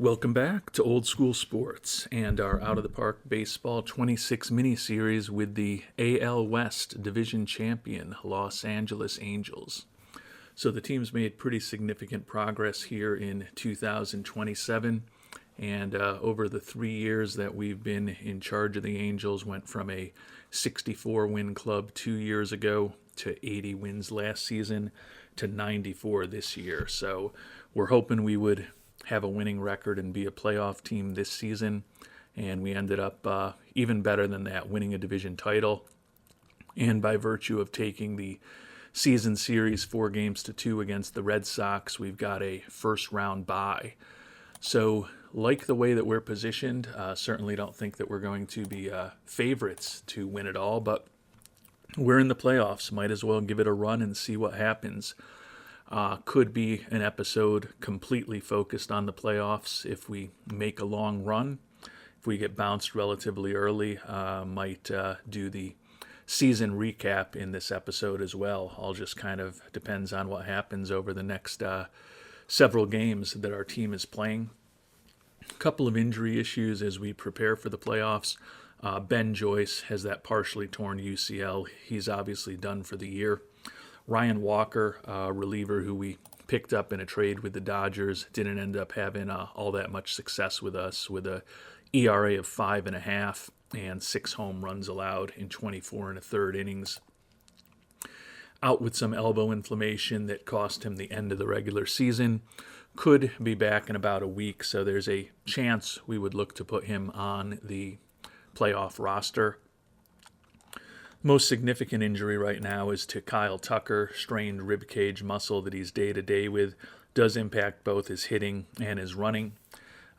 Welcome back to Old School Sports and our Out of the Park Baseball 26 mini-series with the AL West Division champion, Los Angeles Angels. So the team's made pretty significant progress here in 2027, and over the 3 years that we've been in charge of the Angels, went from a 64-win club 2 years ago to 80 wins last season to 94 this year. So we're hoping we would have a winning record and be a playoff team this season, and we ended up even better than that, winning a division title, and by virtue of taking the season series 4-2 against the Red Sox, we've got a first round bye. So like the way that we're positioned, certainly don't think that we're going to be favorites to win it all, but we're in the playoffs, might as well give it a run and see what happens. Could be an episode completely focused on the playoffs if we make a long run. If we get bounced relatively early, might do the season recap in this episode as well. All just kind of depends on what happens over the next several games that our team is playing. A couple of injury issues as we prepare for the playoffs. Ben Joyce has that partially torn UCL. He's obviously done for the year. Ryan Walker, reliever who we picked up in a trade with the Dodgers, didn't end up having all that much success with us, with a ERA of 5.5 and 6 home runs allowed in 24 1/3 innings. Out with some elbow inflammation that cost him the end of the regular season. Could be back in about a week, so there's a chance we would look to put him on the playoff roster. Most significant injury right now is to Kyle Tucker, strained ribcage muscle that he's day-to-day with. Does impact both his hitting and his running,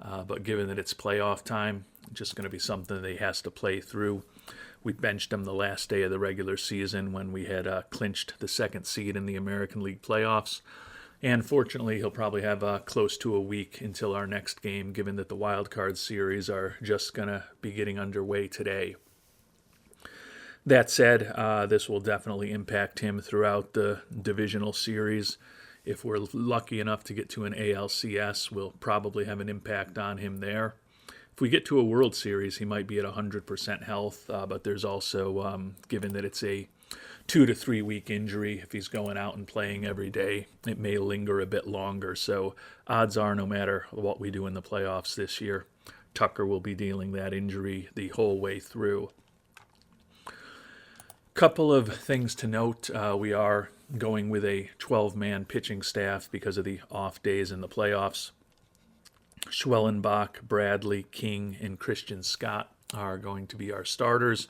but given that it's playoff time, just going to be something that he has to play through. We benched him the last day of the regular season when we had clinched the second seed in the American League playoffs, and fortunately he'll probably have close to a week until our next game, given that the wild card series are just going to be getting underway today. That said, this will definitely impact him throughout the divisional series. If we're lucky enough to get to an ALCS, we'll probably have an impact on him there. If we get to a World Series, he might be at 100% health, but there's also, given that it's a 2 to 3 week injury, if he's going out and playing every day, it may linger a bit longer. So odds are, no matter what we do in the playoffs this year, Tucker will be dealing that injury the whole way through. Couple of things to note. We are going with a 12-man pitching staff because of the off days in the playoffs. Schwellenbach, Bradley, King, and Christian Scott are going to be our starters.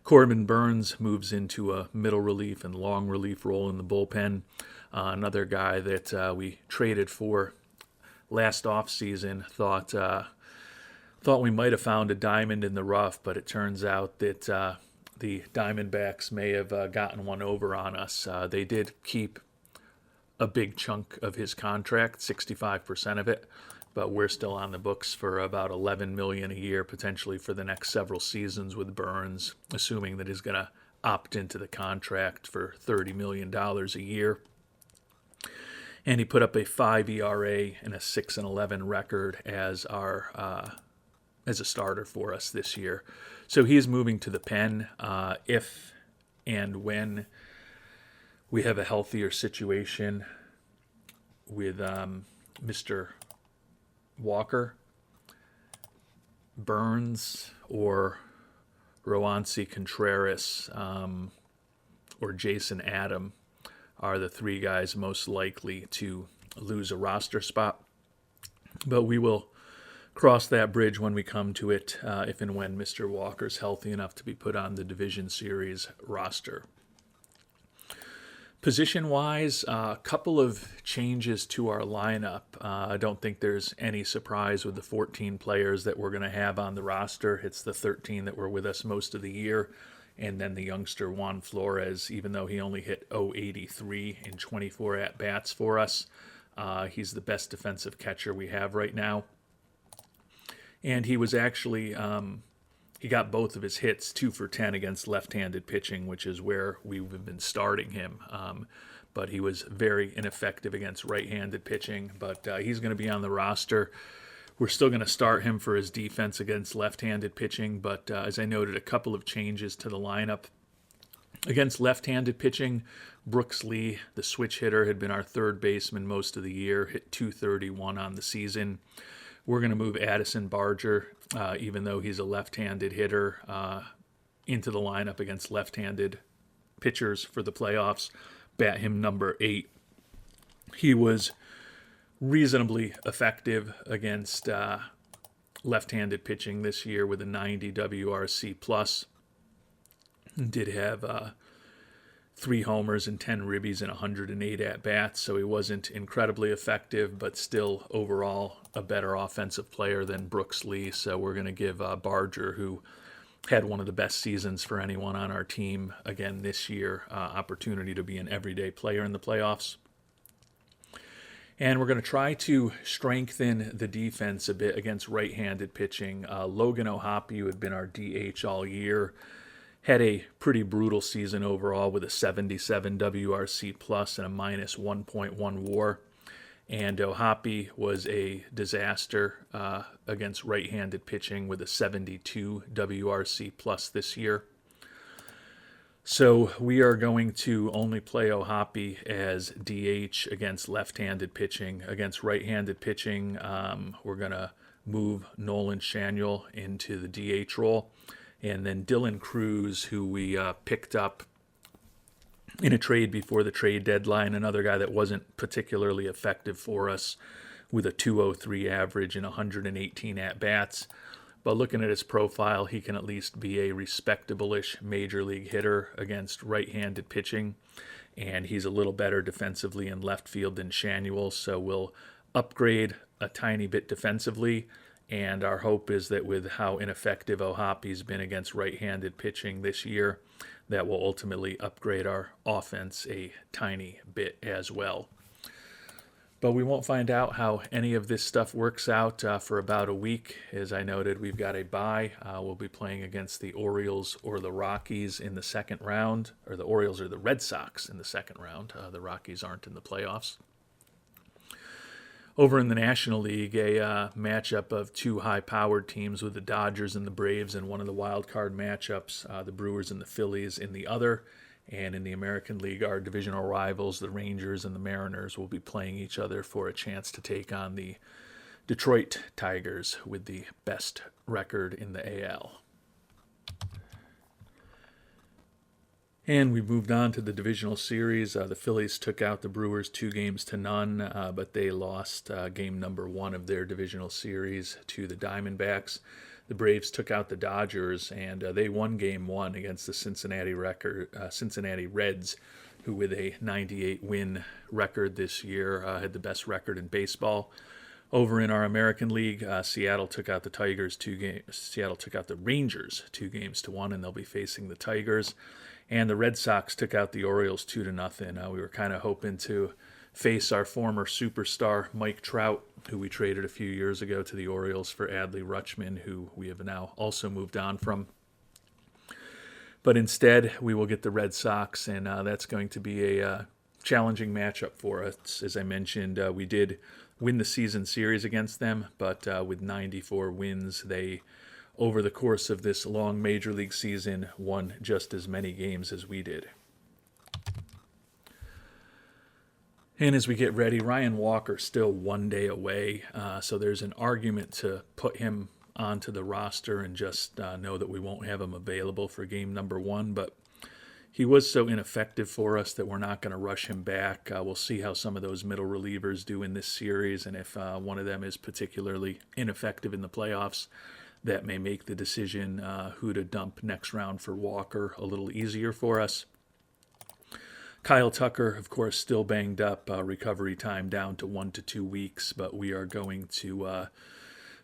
Corbin Burns moves into a middle relief and long relief role in the bullpen. Another guy that we traded for last offseason. Thought we might have found a diamond in the rough, but it turns out that the Diamondbacks may have gotten one over on us. They did keep a big chunk of his contract, 65% of it, but we're still on the books for about $11 million a year, potentially for the next several seasons with Burns, assuming that he's going to opt into the contract for $30 million a year. And he put up a 5 ERA and a 6-11 record as a starter for us this year. So he's moving to the pen. If and when we have a healthier situation with Mr. Walker, Burns, or Roansy Contreras, or Jason Adam are the 3 guys most likely to lose a roster spot. But we will cross that bridge when we come to it, if and when Mr. Walker's healthy enough to be put on the Division Series roster. Position-wise, a couple of changes to our lineup. I don't think there's any surprise with the 14 players that we're going to have on the roster. It's the 13 that were with us most of the year, and then the youngster Juan Flores, even though he only hit .083 in 24 at-bats for us. He's the best defensive catcher we have right now. And he was actually, he got both of his hits 2 for 10 against left-handed pitching, which is where we've been starting him. But he was very ineffective against right-handed pitching. But he's going to be on the roster. We're still going to start him for his defense against left-handed pitching, but as I noted, a couple of changes to the lineup. Against left-handed pitching, Brooks Lee, the switch hitter, had been our third baseman most of the year, hit .231 on the season. We're going to move Addison Barger, even though he's a left-handed hitter, into the lineup against left-handed pitchers for the playoffs. Bat him number 8. He was reasonably effective against left-handed pitching this year with a 90 WRC plus. Did have 3 homers and 10 ribbies and 108 at-bats, so he wasn't incredibly effective, but still overall a better offensive player than Brooks Lee. So we're going to give Barger, who had one of the best seasons for anyone on our team again this year, opportunity to be an everyday player in the playoffs. And we're going to try to strengthen the defense a bit against right-handed pitching. Logan O'Hoppe, who had been our DH all year, had a pretty brutal season overall with a 77 WRC plus and a minus 1.1 WAR. And O'Hoppe was a disaster against right-handed pitching with a 72 WRC plus this year. So we are going to only play O'Hoppe as DH against left-handed pitching. Against right-handed pitching, we're going to move Nolan Shaniel into the DH role. And then Dylan Cruz, who we picked up in a trade before the trade deadline, another guy that wasn't particularly effective for us with a 203 average and 118 at-bats. But looking at his profile, he can at least be a respectable-ish major league hitter against right-handed pitching. And he's a little better defensively in left field than Shanuel, so we'll upgrade a tiny bit defensively. And our hope is that with how ineffective O'Hoppe's been against right-handed pitching this year, that will ultimately upgrade our offense a tiny bit as well. But we won't find out how any of this stuff works out for about a week. As I noted, we've got a bye. We'll be playing against the Orioles or the Rockies in the second round, or the Orioles or the Red Sox in the second round. The Rockies aren't in the playoffs. Over in the National League, a matchup of 2 high-powered teams with the Dodgers and the Braves in one of the wild card matchups, the Brewers and the Phillies in the other. And in the American League, our divisional rivals, the Rangers and the Mariners, will be playing each other for a chance to take on the Detroit Tigers with the best record in the AL. And we've moved on to the divisional series. The Phillies took out the Brewers 2-0, but they lost game number 1 of their divisional series to the Diamondbacks. The Braves took out the Dodgers, and they won game 1 against the Cincinnati Reds, who with a 98-win record this year had the best record in baseball. Over in our American League, Seattle took out the Rangers 2-1, and they'll be facing the Tigers. And the Red Sox took out the Orioles 2-0. We were kind of hoping to face our former superstar Mike Trout, who we traded a few years ago to the Orioles for Adley Rutschman, who we have now also moved on from. But instead, we will get the Red Sox, and that's going to be a challenging matchup for us. As I mentioned, we did win the season series against them, but with 94 wins, they, over the course of this long Major League season, won just as many games as we did. And as we get ready, Ryan Walker's still 1 day away, so there's an argument to put him onto the roster and just know that we won't have him available for game number 1. But he was so ineffective for us that we're not going to rush him back. We'll see how some of those middle relievers do in this series, and if one of them is particularly ineffective in the playoffs, that may make the decision who to dump next round for Walker a little easier for us. Kyle Tucker, of course, still banged up, recovery time down to 1 to 2 weeks, but we are going to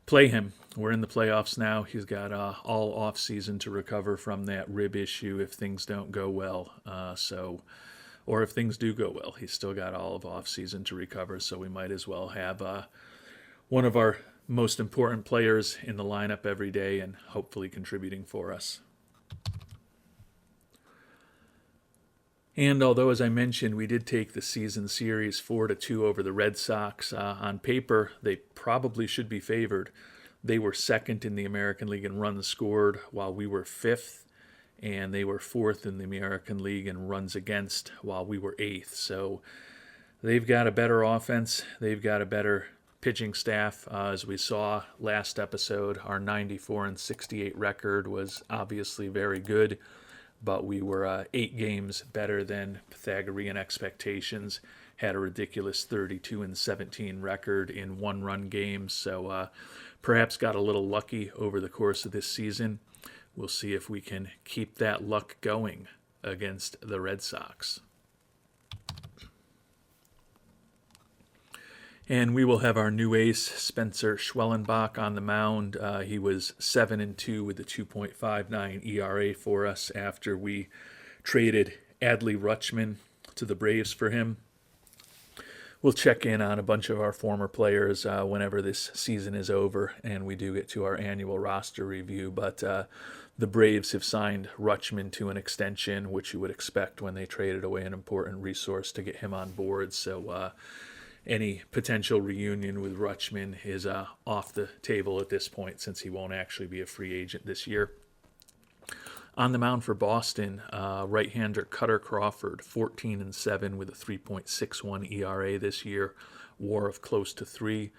play him. We're in the playoffs now. He's got all offseason to recover from that rib issue if things don't go well. Or if things do go well, he's still got all of offseason to recover, so we might as well have one of our most important players in the lineup every day and hopefully contributing for us. And although, as I mentioned, we did take the season series 4-2 over the Red Sox, on paper, they probably should be favored. They were second in the American League in runs scored, while we were fifth, and they were fourth in the American League in runs against, while we were eighth. So they've got a better offense. They've got a better pitching staff. As we saw last episode, our 94-68 record was obviously very good, but we were 8 games better than Pythagorean expectations. Had a ridiculous 32-17 record in one-run games, so perhaps got a little lucky over the course of this season. We'll see if we can keep that luck going against the Red Sox. And we will have our new ace, Spencer Schwellenbach, on the mound. He was 7-2 with a 2.59 ERA for us after we traded Adley Rutschman to the Braves for him. We'll check in on a bunch of our former players whenever this season is over and we do get to our annual roster review. But the Braves have signed Rutschman to an extension, which you would expect when they traded away an important resource to get him on board. So any potential reunion with Rutschman is off the table at this point, since he won't actually be a free agent this year. On the mound for Boston, right-hander Cutter Crawford, 14-7 with a 3.61 ERA this year, WAR of close to 3.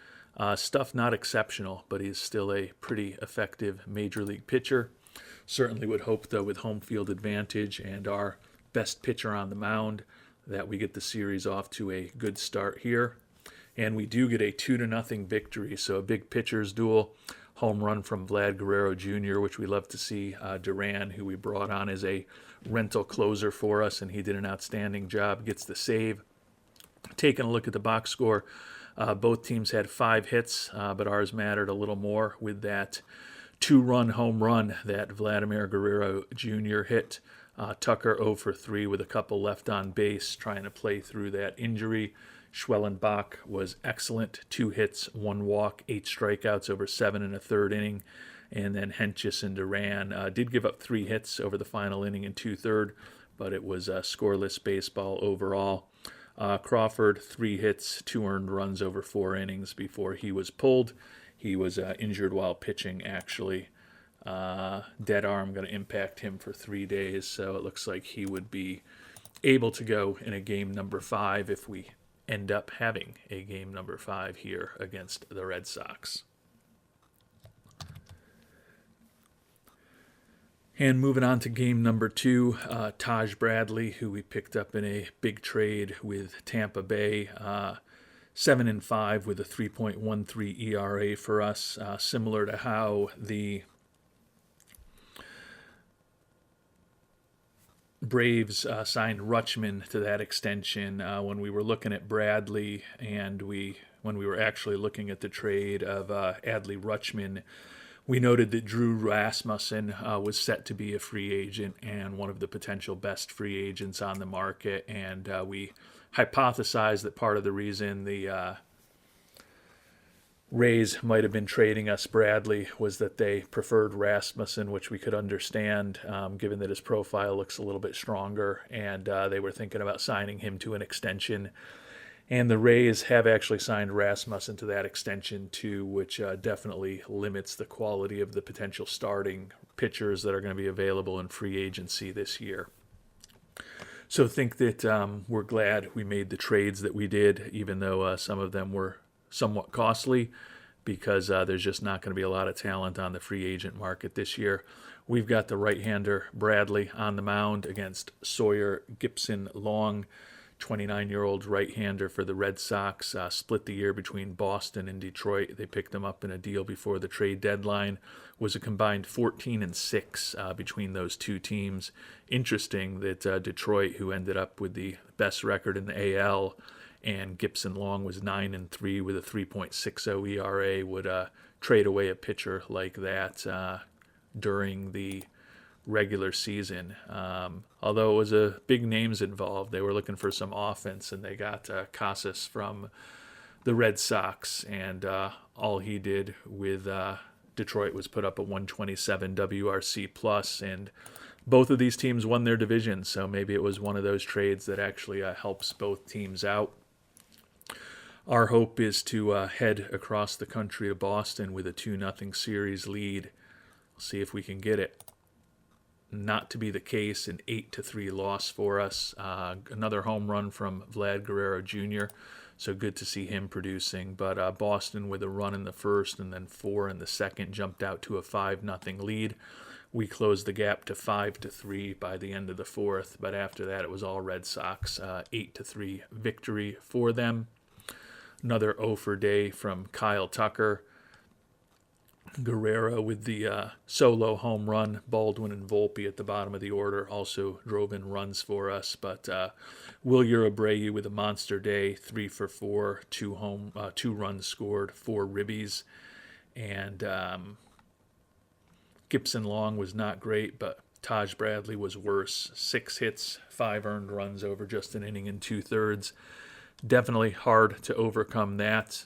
Stuff not exceptional, but he's still a pretty effective major league pitcher. Certainly would hope, though, with home field advantage and our best pitcher on the mound, that we get the series off to a good start here. And we do get a 2-0 victory, so a big pitcher's duel. Home run from Vlad Guerrero Jr., which we love to see. Duran, who we brought on as a rental closer for us, and he did an outstanding job, gets the save. Taking a look at the box score, both teams had 5 hits, but ours mattered a little more with that 2-run home run that Vladimir Guerrero Jr. hit. Tucker 0 for 3 with a couple left on base, trying to play through that injury. Schwellenbach was excellent. 2 hits, 1 walk, 8 strikeouts over 7 1/3 inning. And then Hentges and Duran did give up 3 hits over the final inning and 2/3, but it was scoreless baseball overall. Crawford, 3 hits, 2 earned runs over 4 innings before he was pulled. He was injured while pitching, actually. Dead arm going to impact him for 3 days, so it looks like he would be able to go in a game number 5 if we end up having a game number 5 here against the Red Sox. And moving on to game number 2, Taj Bradley, who we picked up in a big trade with Tampa Bay, 7-5 with a 3.13 ERA for us, similar to how the Braves signed Rutschman to that extension. When we were looking at Bradley and when we were actually looking at the trade of Adley Rutschman, we noted that Drew Rasmussen was set to be a free agent and one of the potential best free agents on the market, and we hypothesized that part of the reason the Rays might have been trading us Bradley was that they preferred Rasmussen, which we could understand, given that his profile looks a little bit stronger, and they were thinking about signing him to an extension. And the Rays have actually signed Rasmussen to that extension too, which definitely limits the quality of the potential starting pitchers that are going to be available in free agency this year. So think that we're glad we made the trades that we did, even though some of them were somewhat costly, because there's just not going to be a lot of talent on the free agent market this year. We've got the right-hander Bradley on the mound against Sawyer Gipson Long, 29-year-old right-hander for the Red Sox, split the year between Boston and Detroit. They picked him up in a deal before the trade deadline. Was a combined 14-6 between those two teams. Interesting that Detroit, who ended up with the best record in the AL, and Gipson Long was 9-3 with a 3.60 ERA, would trade away a pitcher like that during the regular season. Although it was big names involved, they were looking for some offense, and they got Casas from the Red Sox, and all he did with Detroit was put up a 127 WRC plus, and both of these teams won their division, so maybe it was one of those trades that actually helps both teams out. Our hope is to head across the country to Boston with a 2-0 series lead. See if we can get it. Not to be the case, an 8-3 loss for us. Another home run from Vlad Guerrero Jr., so good to see him producing. But Boston with a run in the first and then 4 in the second jumped out to a 5-0 lead. We closed the gap to 5-3 by the end of the fourth, but after that it was all Red Sox. 8-3 victory for them. Another 0 for day from Kyle Tucker. Guerrero with the solo home run. Baldwin and Volpe at the bottom of the order also drove in runs for us. But Wilyer Abreu with a monster day, 3 for 4, 2 runs scored, 4 ribbies. And Gibson Long was not great, but Taj Bradley was worse. 6 hits, 5 earned runs over just an inning and 2/3. Definitely hard to overcome that.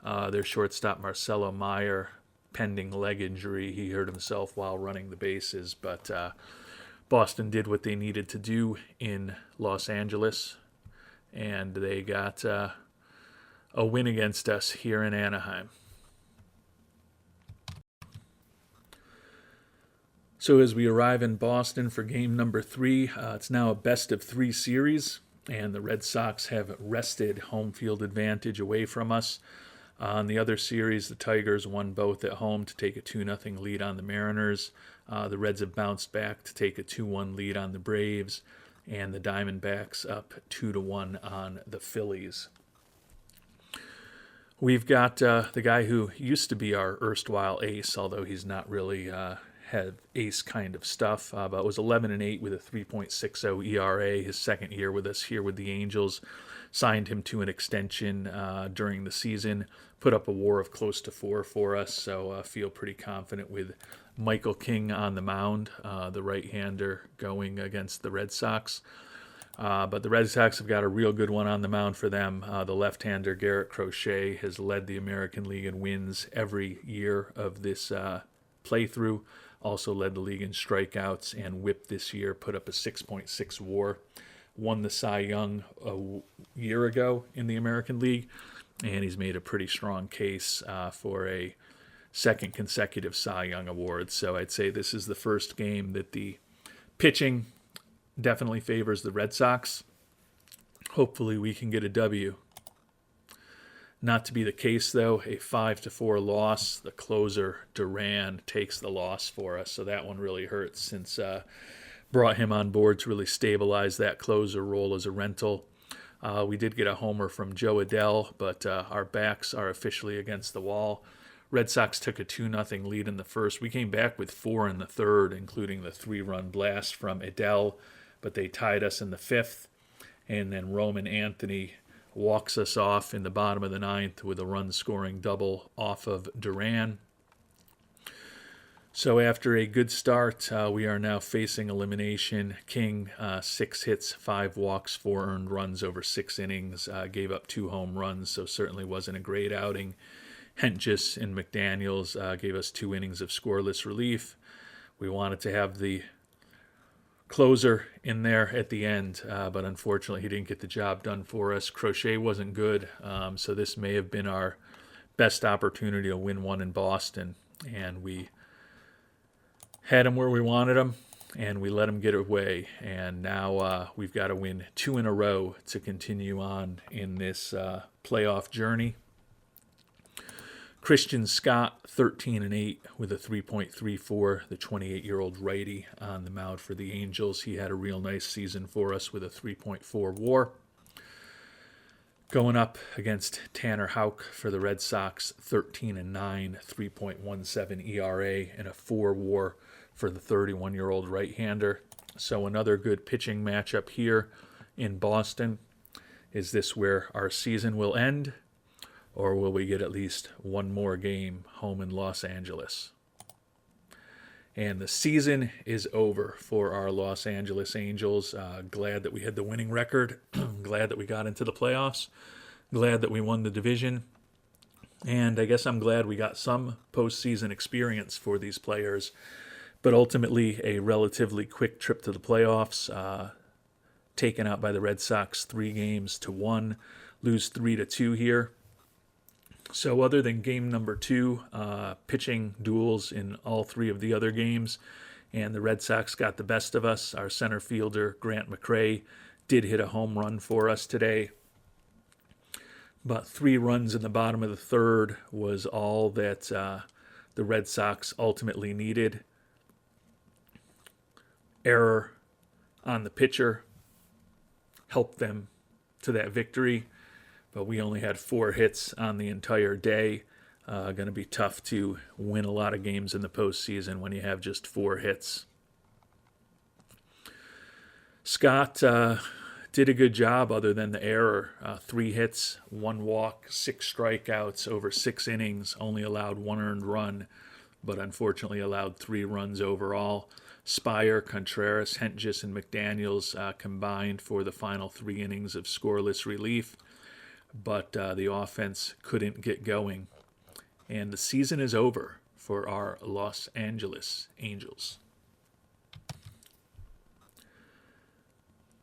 Their shortstop Marcelo Meyer, pending leg injury. He hurt himself while running the bases, but Boston did what they needed to do in Los Angeles, and they got a win against us here in Anaheim. So as we arrive in Boston for game number 3, it's now a best-of-3 series, and the Red Sox have wrested home field advantage away from us. On the other series, the Tigers won both at home to take a 2-0 lead on the Mariners. The Reds have bounced back to take a 2-1 lead on the Braves, and the Diamondbacks up 2-1 on the Phillies. We've got the guy who used to be our erstwhile ace, although he's not really had ace kind of stuff, but was 11-8 with a 3.60 ERA his second year with us here with the Angels. Signed him to an extension during the season, put up a WAR of close to 4 for us, so feel pretty confident with Michael King on the mound, the right-hander going against the Red Sox. But the Red Sox have got a real good one on the mound for them. The left-hander Garrett Crochet has led the American League in wins every year of this playthrough. Also led the league in strikeouts and whip this year, put up a 6.6 WAR. Won the Cy Young a year ago in the American League, and he's made a pretty strong case for a second consecutive Cy Young award. So I'd say this is the first game that the pitching definitely favors the Red Sox. Hopefully we can get a W. Not to be the case, though. A 5-4 loss. The closer, Duran, takes the loss for us, so that one really hurts since brought him on board to really stabilize that closer role as a rental. We did get a homer from Joe Adell, but our backs are officially against the wall. Red Sox took a 2-0 lead in the first. We came back with 4 in the third, including the 3-run blast from Adell, but they tied us in the 5th, and then Roman Anthony walks us off in the bottom of the 9th with a run-scoring double off of Duran. So after a good start, we are now facing elimination. King, 6 hits, 5 walks, 4 earned runs over 6 innings, gave up 2 home runs, so certainly wasn't a great outing. Hentges and McDaniels gave us 2 innings of scoreless relief. We wanted to have the closer in there at the end, but unfortunately he didn't get the job done for us. Crochet wasn't good, so this may have been our best opportunity to win one in Boston, and we had him where we wanted him, and we let him get away, and now we've got to win 2 in a row to continue on in this playoff journey. Christian Scott, 13-8 with a 3.34, the 28-year-old righty on the mound for the Angels. He had a real nice season for us with a 3.4 WAR. Going up against Tanner Houck for the Red Sox, 13-9, 3.17 ERA, and a 4 WAR for the 31-year-old right-hander. So another good pitching matchup here in Boston. Is this where our season will end? Or will we get at least one more game home in Los Angeles? And the season is over for our Los Angeles Angels. Glad that we had the winning record. Glad that we got into the playoffs. Glad that we won the division. And I guess I'm glad we got some postseason experience for these players. But ultimately, a relatively quick trip to the playoffs, taken out by the Red Sox 3-1, lose 3-2 here. So other than game number 2, pitching duels in all 3 of the other games, and the Red Sox got the best of us. Our center fielder, Grant McCray, did hit a home run for us today. But 3 runs in the bottom of the 3rd was all that the Red Sox ultimately needed. Error on the pitcher helped them to that victory, but we only had 4 hits on the entire day. Going to be tough to win a lot of games in the postseason when you have just 4 hits. Scott did a good job other than the error. 3 hits, 1 walk, 6 strikeouts over 6 innings, only allowed 1 earned run, but unfortunately allowed 3 runs overall. Spire, Contreras, Hentges, and McDaniels combined for the final 3 innings of scoreless relief, but the offense couldn't get going. And the season is over for our Los Angeles Angels.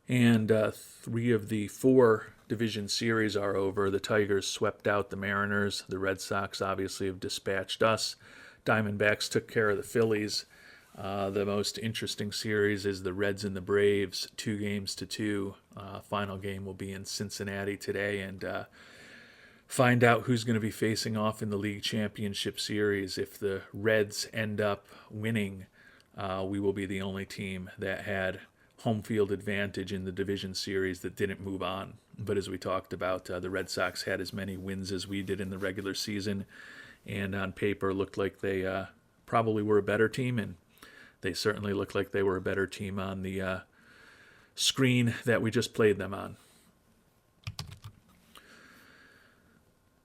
And 3 of the 4 division series are over. The Tigers swept out the Mariners. The Red Sox obviously have dispatched us. Diamondbacks took care of the Phillies. The most interesting series is the Reds and the Braves, 2-2. Final game will be in Cincinnati today, and find out who's going to be facing off in the league championship series. If the Reds end up winning, we will be the only team that had home field advantage in the division series that didn't move on. But as we talked about, the Red Sox had as many wins as we did in the regular season, and on paper looked like they probably were a better team, and they certainly looked like they were a better team on the screen that we just played them on.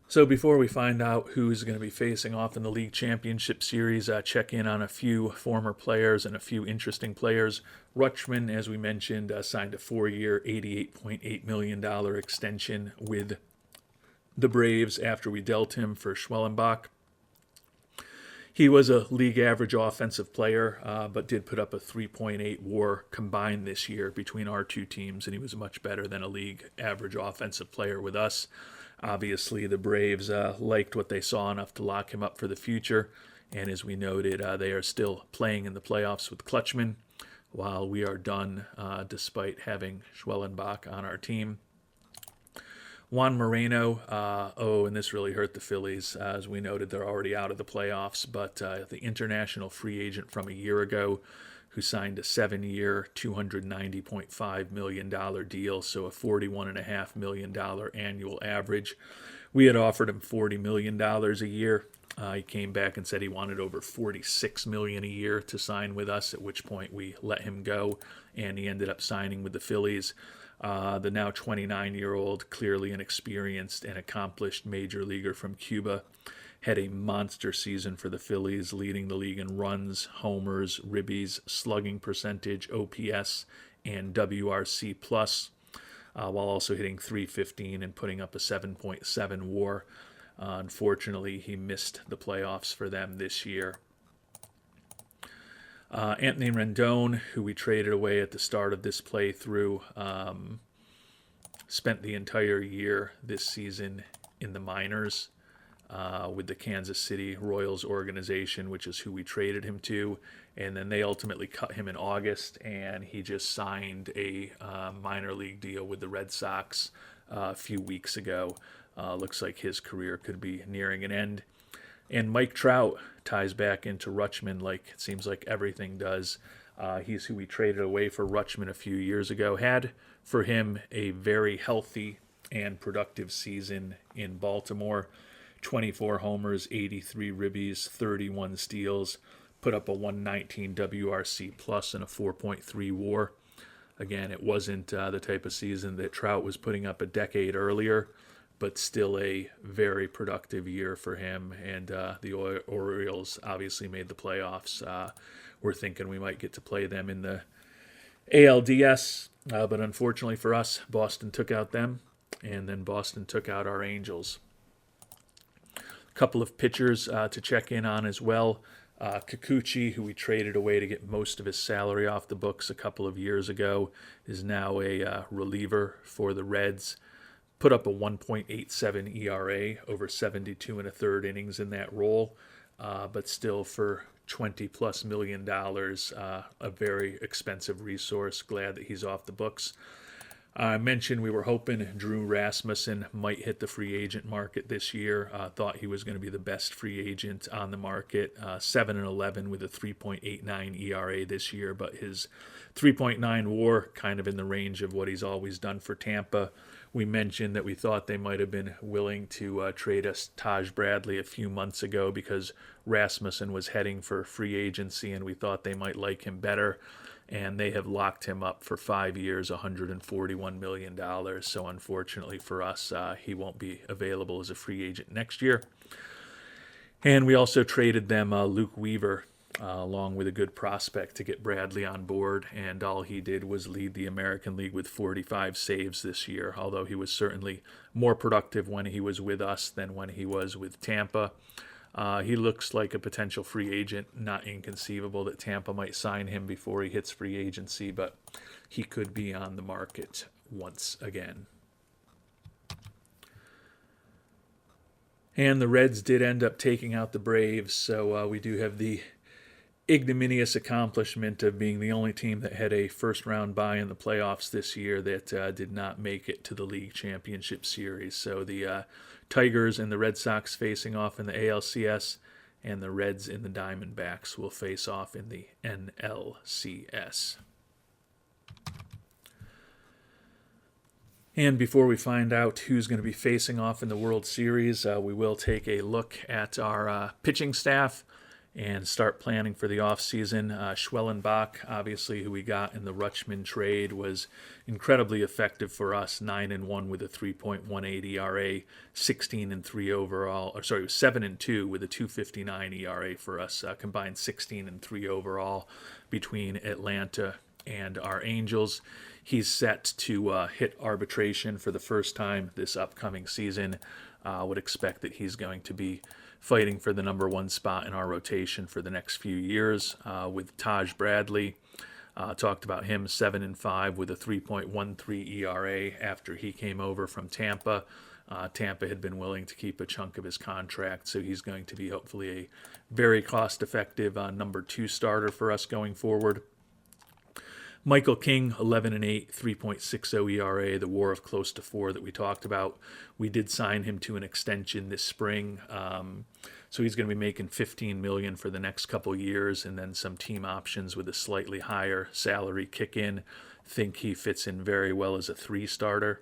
So before we find out who's going to be facing off in the league championship series, check in on a few former players and a few interesting players. Rutschman, as we mentioned, signed a 4-year, $88.8 million extension with the Braves after we dealt him for Schwellenbach. He was a league average offensive player, but did put up a 3.8 WAR combined this year between our 2 teams, and he was much better than a league average offensive player with us. Obviously, the Braves liked what they saw enough to lock him up for the future, and as we noted, they are still playing in the playoffs with Kutchman, while we are done despite having Schwellenbach on our team. Juan Moreno, and this really hurt the Phillies. As we noted, they're already out of the playoffs, but the international free agent from a year ago who signed a 7-year, $290.5 million deal, so a $41.5 million annual average. We had offered him $40 million a year. He came back and said he wanted over $46 million a year to sign with us, at which point we let him go, and he ended up signing with the Phillies. The now 29-year-old, clearly an experienced and accomplished major leaguer from Cuba, had a monster season for the Phillies, leading the league in runs, homers, ribbies, slugging percentage, OPS, and WRC+, while also hitting .315 and putting up a 7.7 WAR. Unfortunately, he missed the playoffs for them this year. Anthony Rendon, who we traded away at the start of this playthrough, spent the entire year this season in the minors with the Kansas City Royals organization, which is who we traded him to. And then they ultimately cut him in August, and he just signed a minor league deal with the Red Sox a few weeks ago. Looks like his career could be nearing an end. And Mike Trout ties back into Rutschman like it seems like everything does. He's who we traded away for Rutschman a few years ago. Had for him a very healthy and productive season in Baltimore. 24 homers, 83 ribbies, 31 steals. Put up a 119 WRC plus and a 4.3 WAR. Again, it wasn't the type of season that Trout was putting up a decade earlier, but still a very productive year for him. And the Orioles obviously made the playoffs. We're thinking we might get to play them in the ALDS, but unfortunately for us, Boston took out them, and then Boston took out our Angels. A couple of pitchers to check in on as well. Kikuchi, who we traded away to get most of his salary off the books a couple of years ago, is now a reliever for the Reds. Put up a 1.87 ERA over 72 and a third innings in that role, but still for $20+ million, a very expensive resource. Glad that he's off the books. I mentioned we were hoping Drew Rasmussen might hit the free agent market this year. Thought he was going to be the best free agent on the market. 7-11 with a 3.89 ERA this year, but his 3.9 WAR kind of in the range of what he's always done for Tampa. We mentioned that we thought they might have been willing to trade us Taj Bradley a few months ago because Rasmussen was heading for free agency, and we thought they might like him better. And they have locked him up for 5 years, $141 million. So unfortunately for us, he won't be available as a free agent next year. And we also traded them Luke Weaver, along with a good prospect, to get Bradley on board. And all he did was lead the American League with 45 saves this year, although he was certainly more productive when he was with us than when he was with Tampa. He looks like a potential free agent. Not inconceivable that Tampa might sign him before he hits free agency, but he could be on the market once again. And the Reds did end up taking out the Braves, so we do have the ignominious accomplishment of being the only team that had a first-round bye in the playoffs this year that did not make it to the League Championship Series. So the Tigers and the Red Sox facing off in the ALCS, and the Reds and the Diamondbacks will face off in the NLCS. And before we find out who's going to be facing off in the World Series, we will take a look at our pitching staff and start planning for the offseason. Schwellenbach, obviously, who we got in the Rutschman trade, was incredibly effective for us. 9-1 with a 3.18 ERA, 16-3 overall. Or sorry, it was 7-2 with a 2.59 ERA for us. Combined 16-3 overall between Atlanta and our Angels. He's set to hit arbitration for the first time this upcoming season. Would expect that he's going to be fighting for the number one spot in our rotation for the next few years. With Taj Bradley, talked about him, 7-5 with a 3.13 ERA after he came over from Tampa. Tampa had been willing to keep a chunk of his contract, so he's going to be hopefully a very cost-effective number two starter for us going forward. Michael King, 11-8, 3.60 ERA, the WAR of close to 4 that we talked about. We did sign him to an extension this spring, so he's going to be making $15 million for the next couple years, and then some team options with a slightly higher salary kick in. Think he fits in very well as a 3-starter.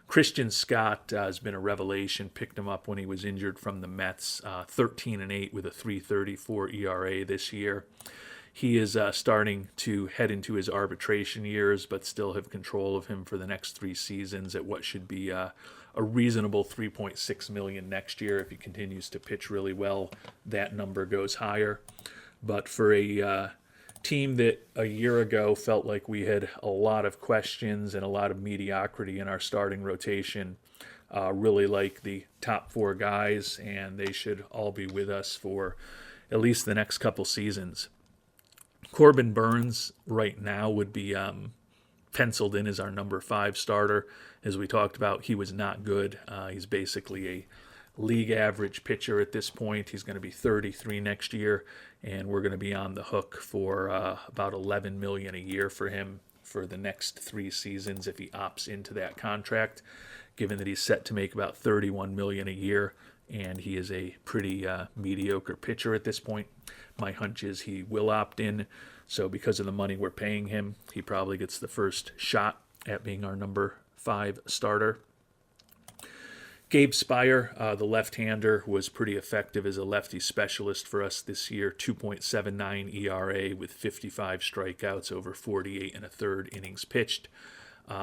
Christian Scott has been a revelation. Picked him up when he was injured from the Mets. 13-8 with a 3.34 ERA this year. He is starting to head into his arbitration years, but still have control of him for the next 3 seasons at what should be a reasonable $3.6 million next year. If he continues to pitch really well, that number goes higher. But for a team that a year ago felt like we had a lot of questions and a lot of mediocrity in our starting rotation, really like the top 4 guys, and they should all be with us for at least the next couple seasons. Corbin Burns right now would be penciled in as our number 5 starter. As we talked about, he was not good. He's basically a league average pitcher at this point. He's going to be 33 next year, and we're going to be on the hook for about $11 million a year for him for the next 3 seasons if he opts into that contract, given that he's set to make about $31 million a year, and he is a pretty mediocre pitcher at this point. My hunch is he will opt in, so because of the money we're paying him, he probably gets the first shot at being our number 5 starter. Gabe Spire, the left-hander, was pretty effective as a lefty specialist for us this year. 2.79 ERA with 55 strikeouts over 48 and a third innings pitched.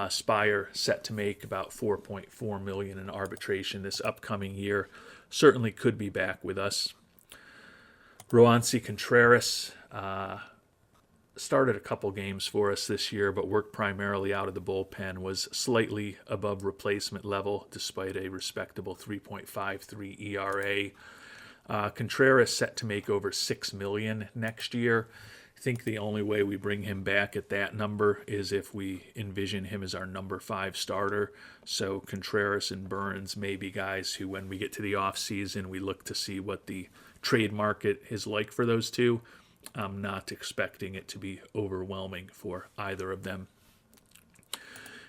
Spire set to make about $4.4 million in arbitration this upcoming year. Certainly could be back with us. Roansy Contreras started a couple games for us this year, but worked primarily out of the bullpen, was slightly above replacement level despite a respectable 3.53 ERA. Contreras set to make over $6 million next year. I think the only way we bring him back at that number is if we envision him as our number 5 starter. So Contreras and Burns may be guys who, when we get to the offseason, we look to see what the trade market is like for those two. I'm not expecting it to be overwhelming for either of them.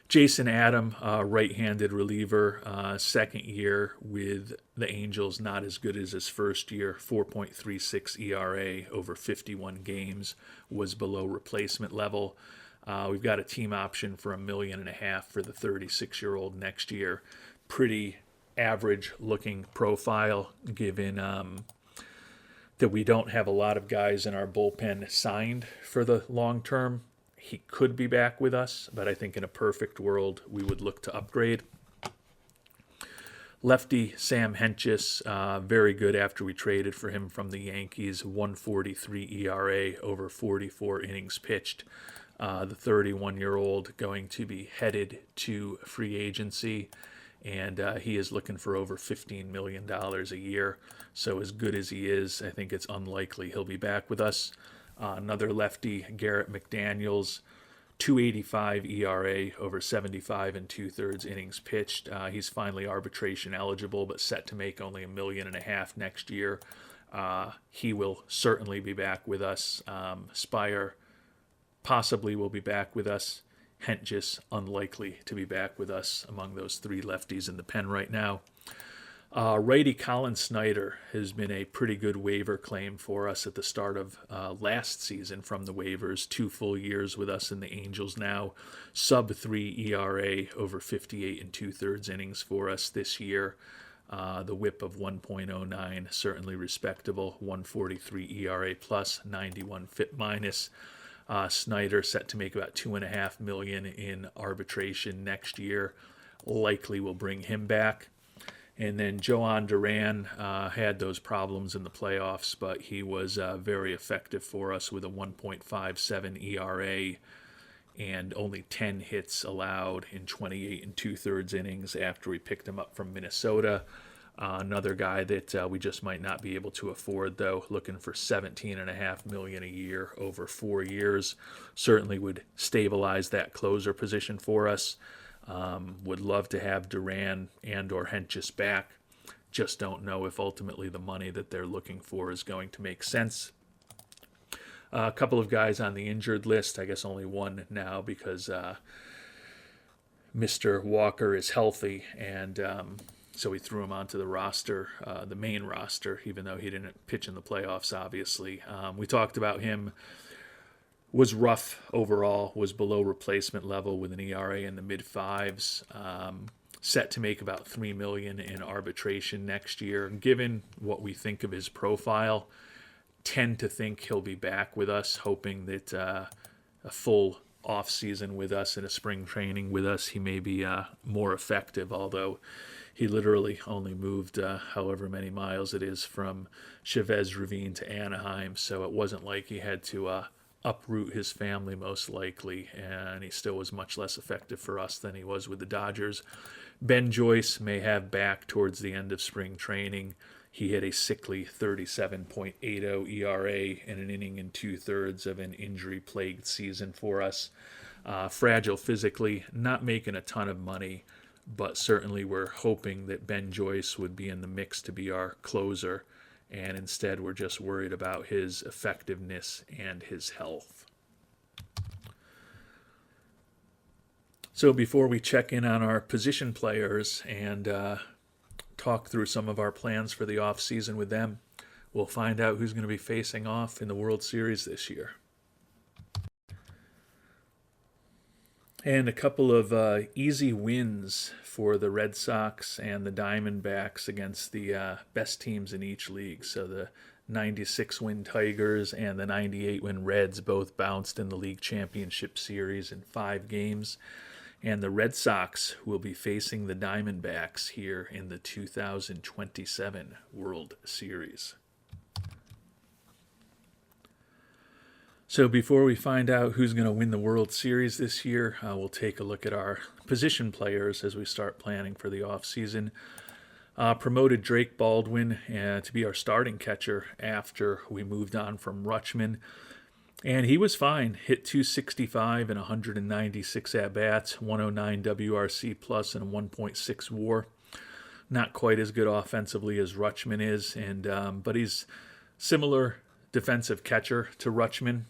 Jason Adam, right-handed reliever, second year with the Angels, not as good as his first year. 4.36 ERA over 51 games, was below replacement level. We've got a team option for $1.5 million for the 36-year-old next year. Pretty average-looking profile, given that we don't have a lot of guys in our bullpen signed for the long term. He could be back with us, but I think in a perfect world, we would look to upgrade. Lefty Sam Hentges, very good after we traded for him from the Yankees. 1.43 ERA over 44 innings pitched. The 31-year-old going to be headed to free agency, and he is looking for over $15 million a year. So as good as he is, I think it's unlikely he'll be back with us. Another lefty, Garrett McDaniels, 2.85 ERA over 75 and 2/3 innings pitched. He's finally arbitration eligible, but set to make only $1.5 million next year. He will certainly be back with us. Spire possibly will be back with us. Hentges unlikely to be back with us among those 3 lefties in the pen right now. Righty Colin Snyder has been a pretty good waiver claim for us at the start of last season from the waivers. 2 full years with us in the Angels now. Sub-3 ERA over 58 and 2/3 innings for us this year. The whip of 1.09, certainly respectable. 1.43 ERA plus, 91 FIP minus. Snyder set to make about $2.5 million in arbitration next year. Likely will bring him back. And then Joan Duran had those problems in the playoffs, but he was very effective for us with a 1.57 ERA and only 10 hits allowed in 28 and 2/3 innings after we picked him up from Minnesota. Another guy that we just might not be able to afford, though, looking for $17.5 million a year over 4 years. Certainly would stabilize that closer position for us. Would love to have Duran and or Hentges back. Just don't know if ultimately the money that they're looking for is going to make sense. A couple of guys on the injured list. I guess only one now because Mr. Walker is healthy, and so we threw him onto the roster, the main roster, even though he didn't pitch in the playoffs, obviously. We talked about him. Was rough overall, was below replacement level with an ERA in the mid-5s. Set to make about $3 million in arbitration next year. Given what we think of his profile, tend to think he'll be back with us, hoping that a full off-season with us and a spring training with us, he may be more effective, although he literally only moved however many miles it is from Chavez Ravine to Anaheim, so it wasn't like he had to uproot his family most likely, and he still was much less effective for us than he was with the Dodgers. Ben Joyce may have back towards the end of spring training. He had a sickly 37.80 ERA in an inning and 2/3 of an injury-plagued season for us. Fragile physically, not making a ton of money, but certainly we're hoping that Ben Joyce would be in the mix to be our closer, and instead we're just worried about his effectiveness and his health. So before we check in on our position players and talk through some of our plans for the offseason with them, we'll find out who's going to be facing off in the World Series this year. And a couple of easy wins for the Red Sox and the Diamondbacks against the best teams in each league. So the 96-win Tigers and the 98-win Reds both bounced in the league championship series in 5 games. And the Red Sox will be facing the Diamondbacks here in the 2027 World Series. So before we find out who's going to win the World Series this year, we'll take a look at our position players as we start planning for the offseason. Promoted Drake Baldwin to be our starting catcher after we moved on from Rutschman. And he was fine. Hit 265 and 196 at-bats, 109 WRC plus, and a 1.6 WAR. Not quite as good offensively as Rutschman is, but he's similar defensive catcher to Rutschman,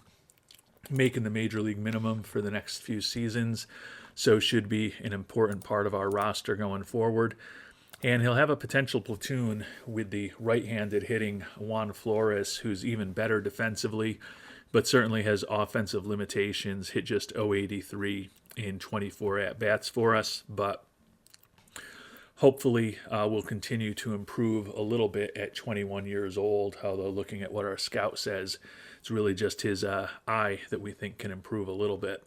making the major league minimum for the next few seasons, so should be an important part of our roster going forward. And he'll have a potential platoon with the right-handed hitting Juan Flores, who's even better defensively, but certainly has offensive limitations. Hit just .083 in 24 at-bats for us, but hopefully will continue to improve a little bit at 21 years old, although looking at what our scout says, it's really just his eye that we think can improve a little bit,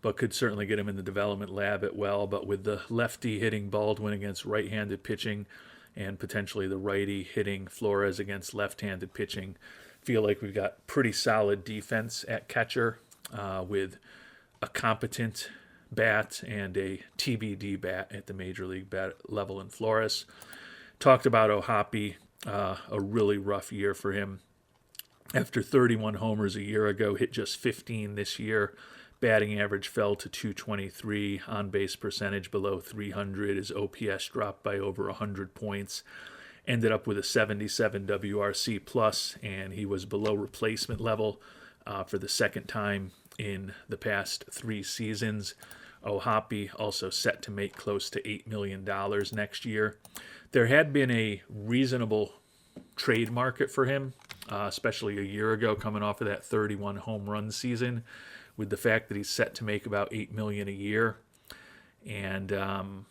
but could certainly get him in the development lab at well. But with the lefty hitting Baldwin against right-handed pitching and potentially the righty hitting Flores against left-handed pitching, feel like we've got pretty solid defense at catcher with a competent bat and a TBD bat at the major league bat level in Flores. Talked about O'Hoppe, a really rough year for him. After 31 homers a year ago, hit just 15 this year. Batting average fell to 223, on-base percentage below 300. His OPS dropped by over 100 points. Ended up with a 77 WRC plus, and he was below replacement level for the second time in the past 3 seasons. O'Hoppe also set to make close to $8 million next year. There had been a reasonable trade market for him, especially a year ago, coming off of that 31 home run season, with the fact that he's set to make about $8 million a year. And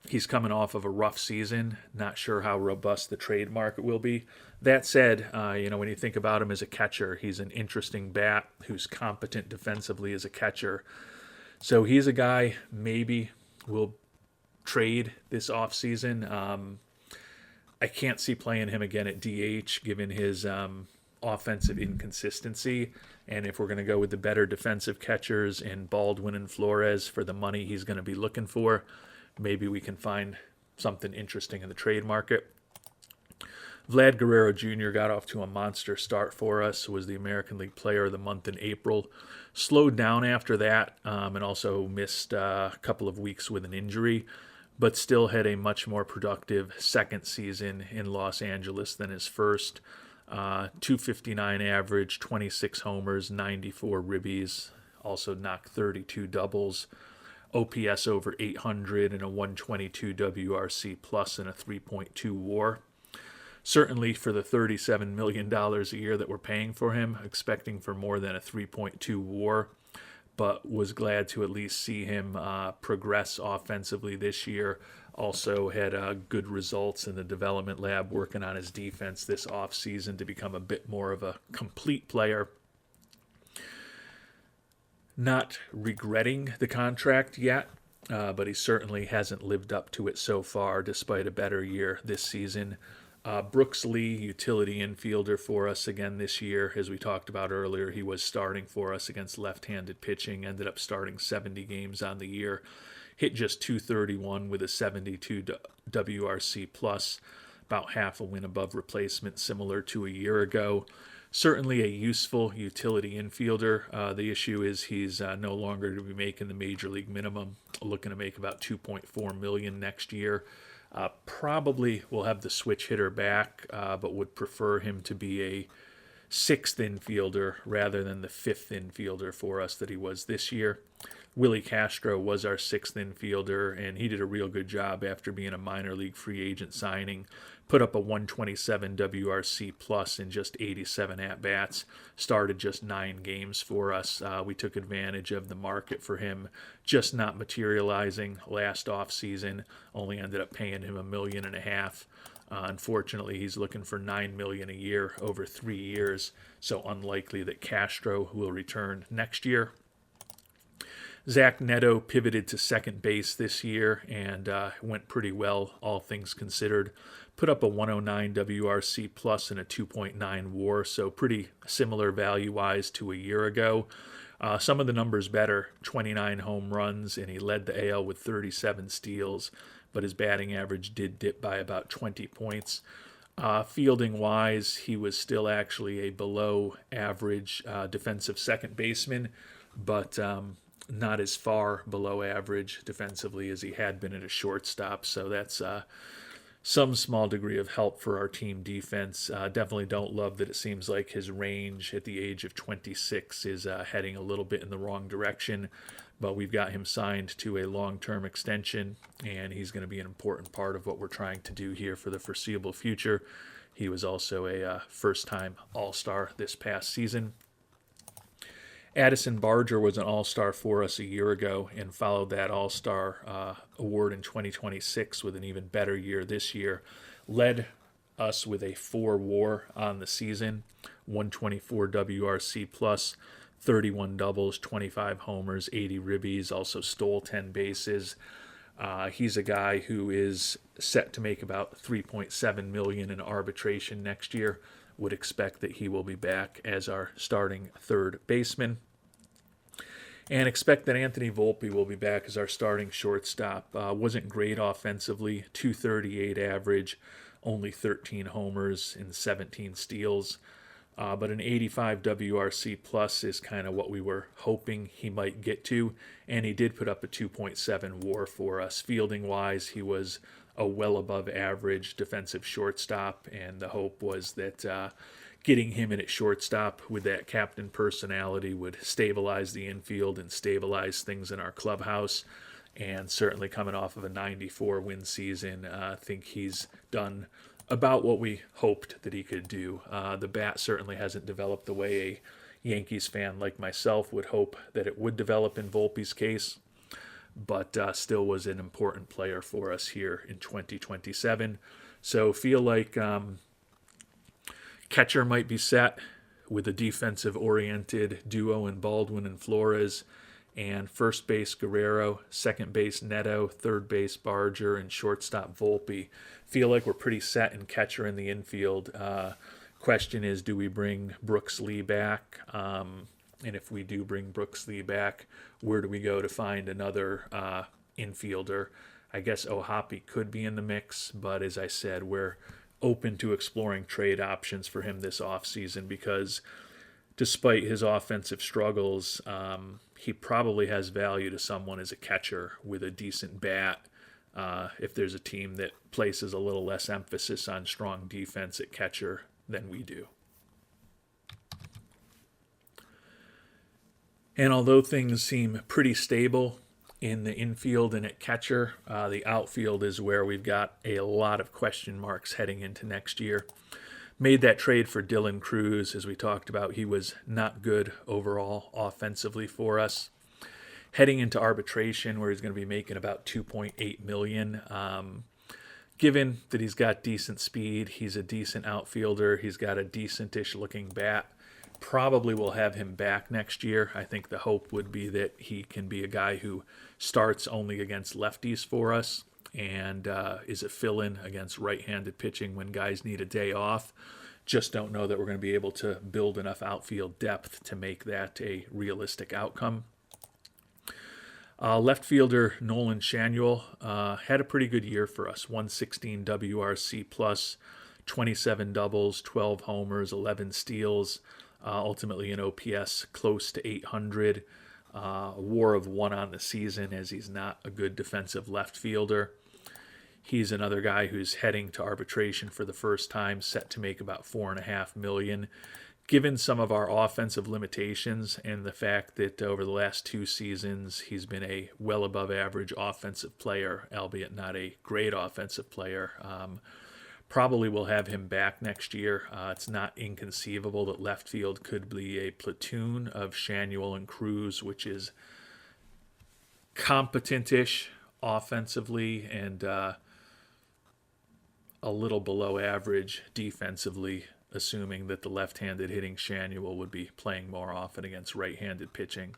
he's coming off of a rough season. Not sure how robust the trade market will be. That said, when you think about him as a catcher, he's an interesting bat who's competent defensively as a catcher. So he's a guy maybe we'll trade this offseason. I can't see playing him again at DH given his offensive inconsistency. And if we're going to go with the better defensive catchers in Baldwin and Flores for the money he's going to be looking for, maybe we can find something interesting in the trade market. Vlad Guerrero Jr. got off to a monster start for us, was the American League Player of the Month in April. Slowed down after that and also missed a couple of weeks with an injury, but still had a much more productive second season in Los Angeles than his first. 259 average, 26 homers, 94 ribbies, also knocked 32 doubles. OPS over 800 and a 122 WRC plus and a 3.2 WAR. Certainly for the $37 million a year that we're paying for him, expecting for more than a 3.2 WAR, but was glad to at least see him progress offensively this year. Also had good results in the development lab working on his defense this offseason to become a bit more of a complete player. Not regretting the contract yet, but he certainly hasn't lived up to it so far, despite a better year this season. Brooks Lee, utility infielder for us again this year. As we talked about earlier, he was starting for us against left-handed pitching, ended up starting 70 games on the year. Hit just 231 with a 72 WRC plus, about half a win above replacement, similar to a year ago. Certainly a useful utility infielder. The issue is he's no longer going to be making the major league minimum, looking to make about $2.4 million next year. Probably will have the switch hitter back, but would prefer him to be a 6th infielder rather than the 5th infielder for us that he was this year. Willie Castro was our 6th infielder, and he did a real good job after being a minor league free agent signing. Put up a 127 WRC plus in just 87 at-bats. Started just 9 games for us. We took advantage of the market for him just not materializing last offseason. Only ended up paying him $1.5 million. Unfortunately, he's looking for $9 million a year over 3 years, so unlikely that Castro will return next year. Zach Neto pivoted to second base this year and went pretty well, all things considered. Put up a 109 WRC plus and a 2.9 WAR, so pretty similar value-wise to a year ago. Some of the numbers better, 29 home runs, and he led the AL with 37 steals. but his batting average did dip by about 20 points. Fielding-wise, he was still actually a below-average defensive second baseman, but not as far below average defensively as he had been at a shortstop. So that's some small degree of help for our team defense. Definitely don't love that it seems like his range at the age of 26 is heading a little bit in the wrong direction, but we've got him signed to a long-term extension, and he's going to be an important part of what we're trying to do here for the foreseeable future. He was also a first-time All-Star this past season. Addison Barger was an All-Star for us a year ago and followed that All-Star award in 2026 with an even better year this year. Led us with a 4 WAR on the season, 124 WRC plus, 31 doubles, 25 homers, 80 ribbies, also stole 10 bases. He's a guy who is set to make about $3.7 million in arbitration next year. Would expect that he will be back as our starting third baseman. And expect that Anthony Volpe will be back as our starting shortstop. Wasn't great offensively, 238 average, only 13 homers and 17 steals. But an 85 WRC plus is kind of what we were hoping he might get to. And he did put up a 2.7 WAR for us. Fielding-wise, he was a well above average defensive shortstop, and the hope was that getting him in at shortstop with that captain personality would stabilize the infield and stabilize things in our clubhouse. And certainly coming off of a 94 win season, I think he's done about what we hoped that he could do. The bat certainly hasn't developed the way a Yankees fan like myself would hope that it would develop in Volpe's case, but still was an important player for us here in 2027. So feel like catcher might be set with a defensive-oriented duo in Baldwin and Flores, and first base Guerrero, second base Neto, third base Barger, and shortstop Volpe. Feel like we're pretty set in catcher in the infield. Question is, do we bring Brooks Lee back? And if we do bring Brooks Lee back, where do we go to find another infielder? I guess Ohapi could be in the mix, but as I said, we're open to exploring trade options for him this offseason because despite his offensive struggles, he probably has value to someone as a catcher with a decent bat. If there's a team that places a little less emphasis on strong defense at catcher than we do. And although things seem pretty stable in the infield and at catcher, the outfield is where we've got a lot of question marks heading into next year. Made that trade for Dylan Cruz, as we talked about. He was not good overall offensively for us. Heading into arbitration, where he's going to be making about $2.8 million. Given that he's got decent speed, he's a decent outfielder, he's got a decentish looking bat, probably will have him back next year. I think the hope would be that he can be a guy who starts only against lefties for us and is a fill-in against right-handed pitching when guys need a day off. Just don't know that we're going to be able to build enough outfield depth to make that a realistic outcome. Left fielder Nolan Shanuel had a pretty good year for us. 116 WRC plus, 27 doubles, 12 homers, 11 steals. Ultimately an OPS close to 800. A WAR of 1 on the season as he's not a good defensive left fielder. He's another guy who's heading to arbitration for the first time, set to make about $4.5 million. Given some of our offensive limitations and the fact that over the last 2 seasons he's been a well above average offensive player, albeit not a great offensive player, probably will have him back next year. It's not inconceivable that left field could be a platoon of Shanuel and Cruz, which is competent-ish offensively and a little below average defensively, assuming that the left-handed hitting Shanuel would be playing more often against right-handed pitching.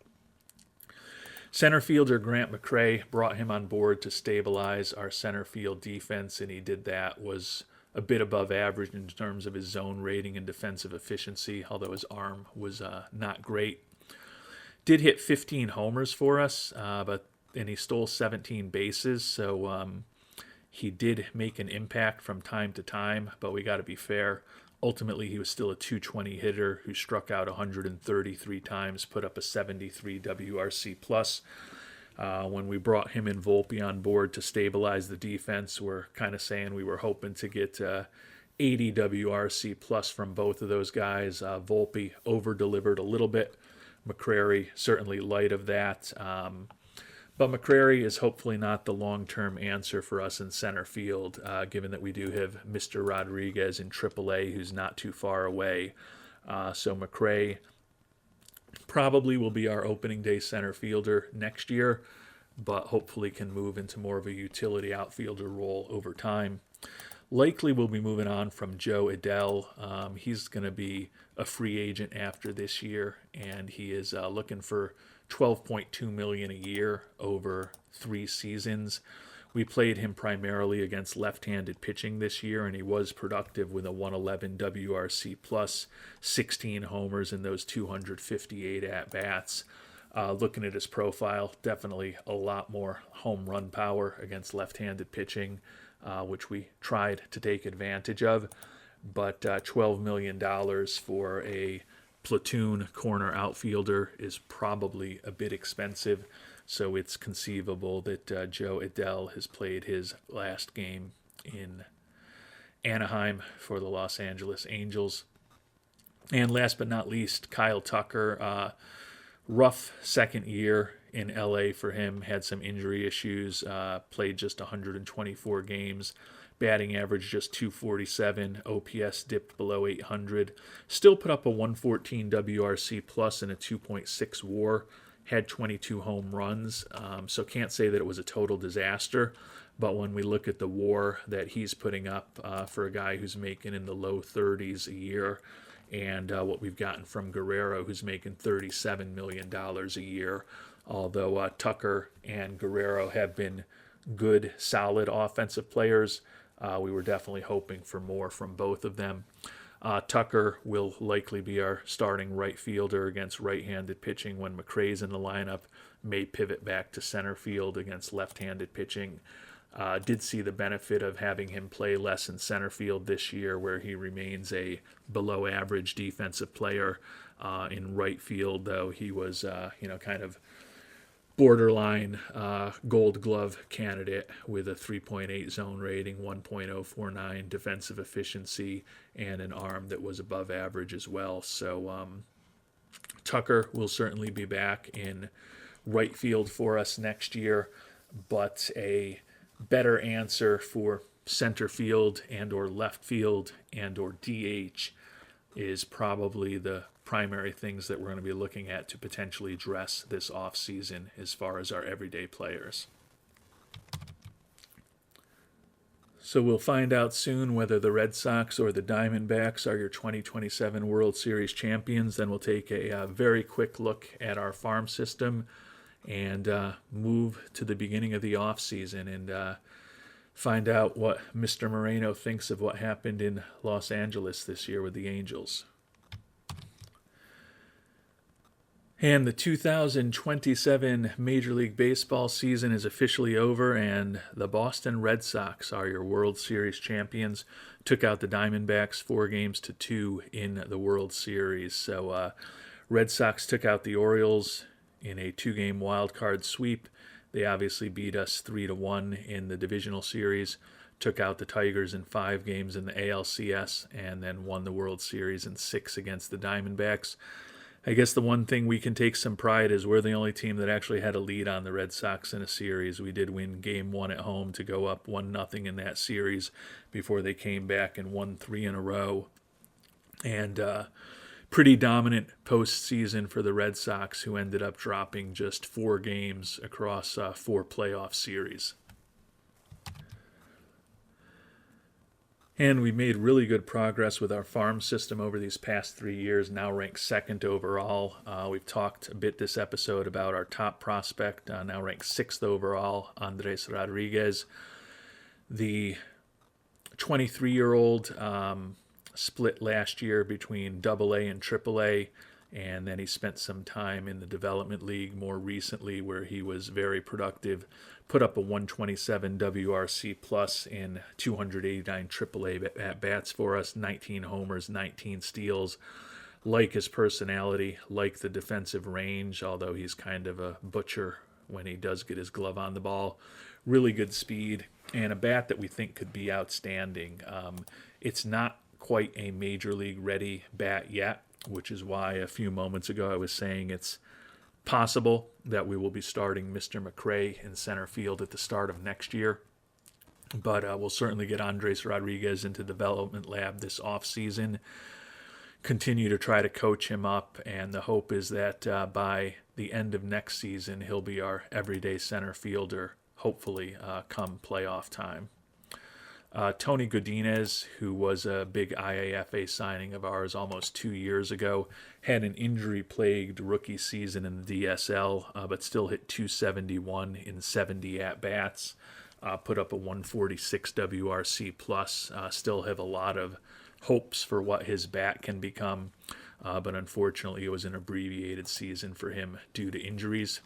Center fielder Grant McCray, brought him on board to stabilize our center field defense, and he did that. Was a bit above average in terms of his zone rating and defensive efficiency, although his arm was not great. Did hit 15 homers for us, and he stole 17 bases, so He did make an impact from time to time, but we got to be fair. Ultimately, he was still a 220 hitter who struck out 133 times, put up a 73 WRC plus. When we brought him and Volpe on board to stabilize the defense, we're kind of saying we were hoping to get 80 WRC plus from both of those guys. Volpe over-delivered a little bit. McCrary certainly light of that. But McCrary is hopefully not the long-term answer for us in center field, given that we do have Mr. Rodriguez in AAA, who's not too far away. So McCray probably will be our opening day center fielder next year, but hopefully can move into more of a utility outfielder role over time. Likely we'll be moving on from Joe Adell. He's going to be a free agent after this year, and he is looking for $12.2 million a year over 3 seasons. We played him primarily against left-handed pitching this year, and he was productive with a 111 WRC plus, 16 homers in those 258 at-bats. Looking at his profile, definitely a lot more home run power against left-handed pitching, which we tried to take advantage of. But $12 million for a platoon corner outfielder is probably a bit expensive, so it's conceivable that Joe Adell has played his last game in Anaheim for the Los Angeles Angels. And last but not least, Kyle Tucker, rough second year in LA for him, had some injury issues, played just 124 games. Batting average just 247, OPS dipped below 800, still put up a 114 WRC plus and a 2.6 WAR, had 22 home runs, so can't say that it was a total disaster, but when we look at the WAR that he's putting up for a guy who's making in the low 30s a year, and what we've gotten from Guerrero, who's making $37 million a year, although Tucker and Guerrero have been good, solid offensive players, we were definitely hoping for more from both of them. Tucker will likely be our starting right fielder against right-handed pitching when McCray's in the lineup, may pivot back to center field against left-handed pitching. Did see the benefit of having him play less in center field this year, where he remains a below-average defensive player. In right field, though, he was kind of borderline gold glove candidate with a 3.8 zone rating, 1.049 defensive efficiency, and an arm that was above average as well. So Tucker will certainly be back in right field for us next year, but a better answer for center field and or left field and or DH is probably the primary things that we're going to be looking at to potentially address this offseason as far as our everyday players. So we'll find out soon whether the Red Sox or the Diamondbacks are your 2027 World Series champions. Then we'll take a very quick look at our farm system and move to the beginning of the offseason and find out what Mr. Moreno thinks of what happened in Los Angeles this year with the Angels. And the 2027 Major League Baseball season is officially over, and the Boston Red Sox are your World Series champions. Took out the Diamondbacks 4-2 in the World Series. So Red Sox took out the Orioles in a 2-game wild card sweep. They obviously beat us 3-1 in the Divisional Series. Took out the Tigers in 5 games in the ALCS, and then won the World Series in 6 against the Diamondbacks. I guess the one thing we can take some pride is we're the only team that actually had a lead on the Red Sox in a series. We did win Game 1 at home to go up 1-0 in that series before they came back and won 3 in a row. And pretty dominant postseason for the Red Sox, who ended up dropping just 4 games across 4 playoff series. And we made really good progress with our farm system over these past 3 years, now ranked 2nd overall. We've talked a bit this episode about our top prospect, now ranked 6th overall, Andres Rodriguez. The 23-year-old split last year between AA and AAA, And then he spent some time in the development league more recently where he was very productive, put up a 127 WRC plus in 289 AAA at-bats for us, 19 homers, 19 steals. Like his personality, like the defensive range, although he's kind of a butcher when he does get his glove on the ball. Really good speed and a bat that we think could be outstanding. It's not quite a major league ready bat yet, which is why a few moments ago I was saying it's possible that we will be starting Mr. McRae in center field at the start of next year. But we'll certainly get Andres Rodriguez into development lab this offseason, continue to try to coach him up, and the hope is that by the end of next season he'll be our everyday center fielder, hopefully come playoff time. Tony Godinez, who was a big IAFA signing of ours almost 2 years ago, had an injury-plagued rookie season in the DSL, but still hit 271 in 70 at-bats, put up a 146 WRC+, still have a lot of hopes for what his bat can become, but unfortunately it was an abbreviated season for him due to injuries.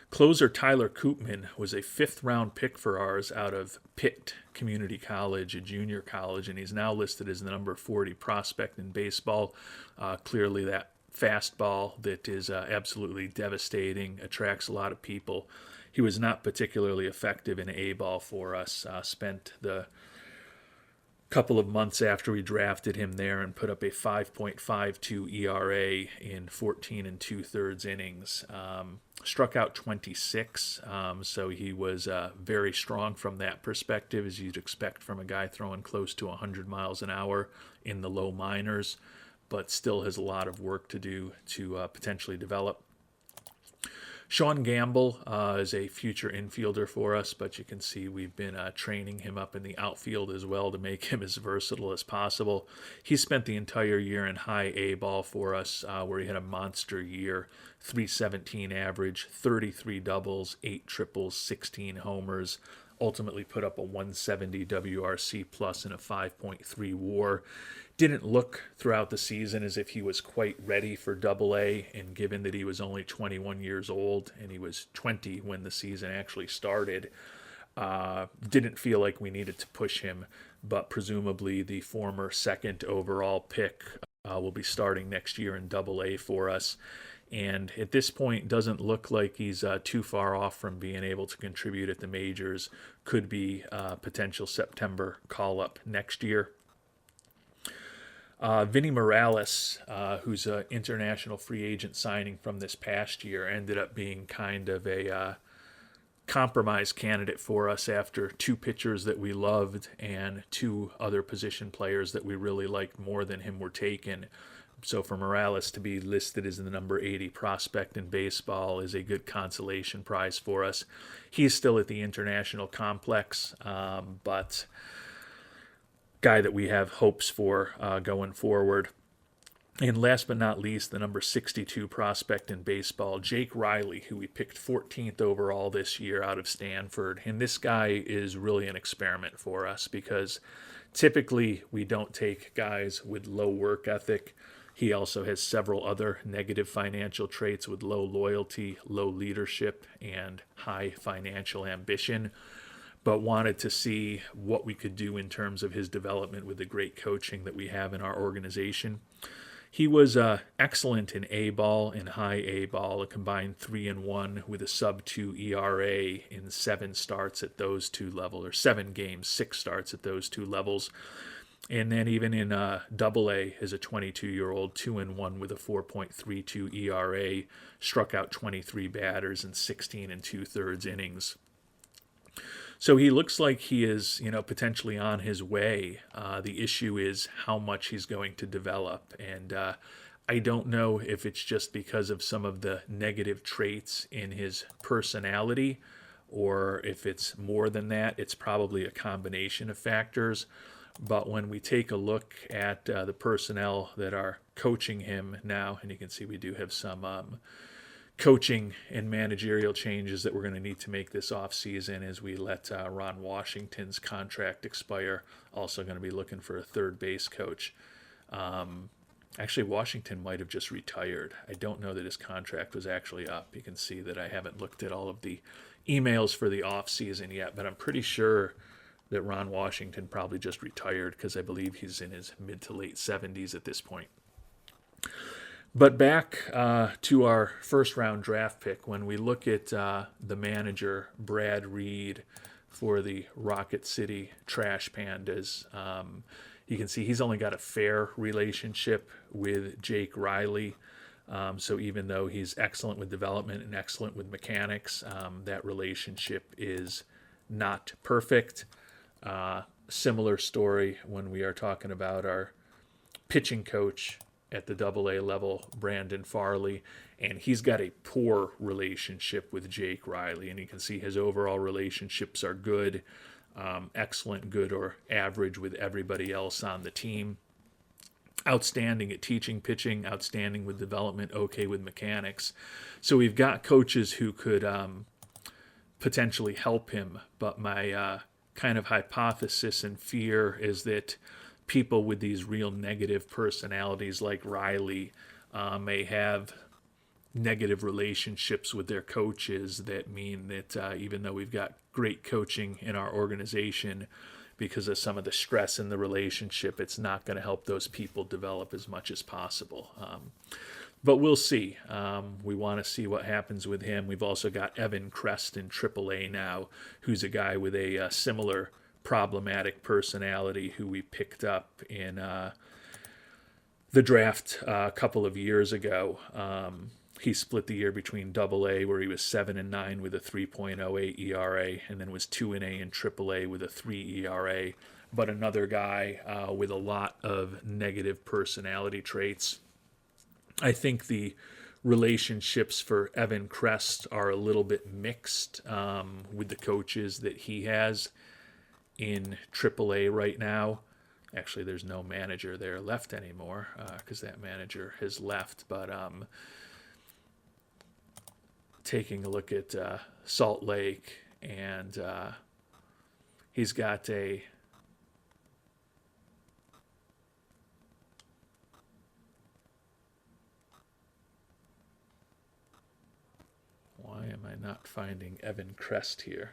Closer Tyler Koopman was a fifth-round pick for ours out of Pitt Community College, a junior college, and he's now listed as the number 40 prospect in baseball. Clearly that fastball that is absolutely devastating, attracts a lot of people. He was not particularly effective in A-ball for us, spent the couple of months after we drafted him there and put up a 5.52 ERA in 14 2/3 innings. Struck out 26, so he was very strong from that perspective, as you'd expect from a guy throwing close to 100 miles an hour in the low minors, but still has a lot of work to do to potentially develop. Sean Gamble is a future infielder for us, but you can see we've been training him up in the outfield as well to make him as versatile as possible. He spent the entire year in high A ball for us, where he had a monster year, 317 average, 33 doubles, 8 triples, 16 homers, ultimately put up a 170 WRC plus and a 5.3 WAR. Didn't look throughout the season as if he was quite ready for Double-A, and given that he was only 21 years old and he was 20 when the season actually started, didn't feel like we needed to push him, but presumably the former second overall pick will be starting next year in Double-A for us. And at this point, doesn't look like he's too far off from being able to contribute at the majors. Could be potential September call-up next year. Vinny Morales, who's an international free agent signing from this past year, ended up being kind of a compromise candidate for us after 2 pitchers that we loved and 2 other position players that we really liked more than him were taken. So for Morales to be listed as the number 80 prospect in baseball is a good consolation prize for us. He's still at the international complex, but guy that we have hopes for going forward. And last but not least, the number 62 prospect in baseball, Jake Riley, who we picked 14th overall this year out of Stanford. And this guy is really an experiment for us because typically we don't take guys with low work ethic. He also has several other negative financial traits with low loyalty, low leadership, and high financial ambition, but wanted to see what we could do in terms of his development with the great coaching that we have in our organization. He was excellent in A-ball and high A-ball, a combined 3-1 with a sub-2 ERA in 7 starts at those 2 levels, or 7 games, 6 starts at those 2 levels. And then even in Double-A as a 22-year-old, 2-1 with a 4.32 ERA, struck out 23 batters in 16 2/3 innings. So he looks like he is, potentially on his way. The issue is how much he's going to develop. And I don't know if it's just because of some of the negative traits in his personality or if it's more than that. It's probably a combination of factors. But when we take a look at the personnel that are coaching him now, and you can see we do have some coaching and managerial changes that we're going to need to make this offseason as we let Ron Washington's contract expire. Also going to be looking for a third base coach. Actually, Washington might have just retired. I don't know that his contract was actually up. You can see that I haven't looked at all of the emails for the offseason yet, but I'm pretty sure that Ron Washington probably just retired because I believe he's in his mid to late 70s at this point. But back to our first round draft pick, when we look at the manager, Brad Reed, for the Rocket City Trash Pandas, you can see he's only got a fair relationship with Jake Riley. So even though he's excellent with development and excellent with mechanics, that relationship is not perfect. Similar story when we are talking about our pitching coach at the AA level, Brandon Farley, and he's got a poor relationship with Jake Riley, and you can see his overall relationships are good, excellent, good, or average with everybody else on the team. Outstanding at teaching pitching, outstanding with development, okay with mechanics. So we've got coaches who could potentially help him, but my kind of hypothesis and fear is that people with these real negative personalities like Riley may have negative relationships with their coaches that mean that even though we've got great coaching in our organization, because of some of the stress in the relationship, it's not going to help those people develop as much as possible. But we'll see. We want to see what happens with him. We've also got Evan Crest in AAA now, who's a guy with a similar problematic personality who we picked up in the draft a couple of years ago. He split the year between AA, where he was 7-9 with a 3.08 ERA, and then was 2-A in AAA with a 3 ERA. But another guy with a lot of negative personality traits. I think the relationships for Evan Crest are a little bit mixed with the coaches that he has in AAA right now. Actually, there's no manager there left anymore because that manager has left. But taking a look at Salt Lake, and he's got a why am I not finding Evan Crest here?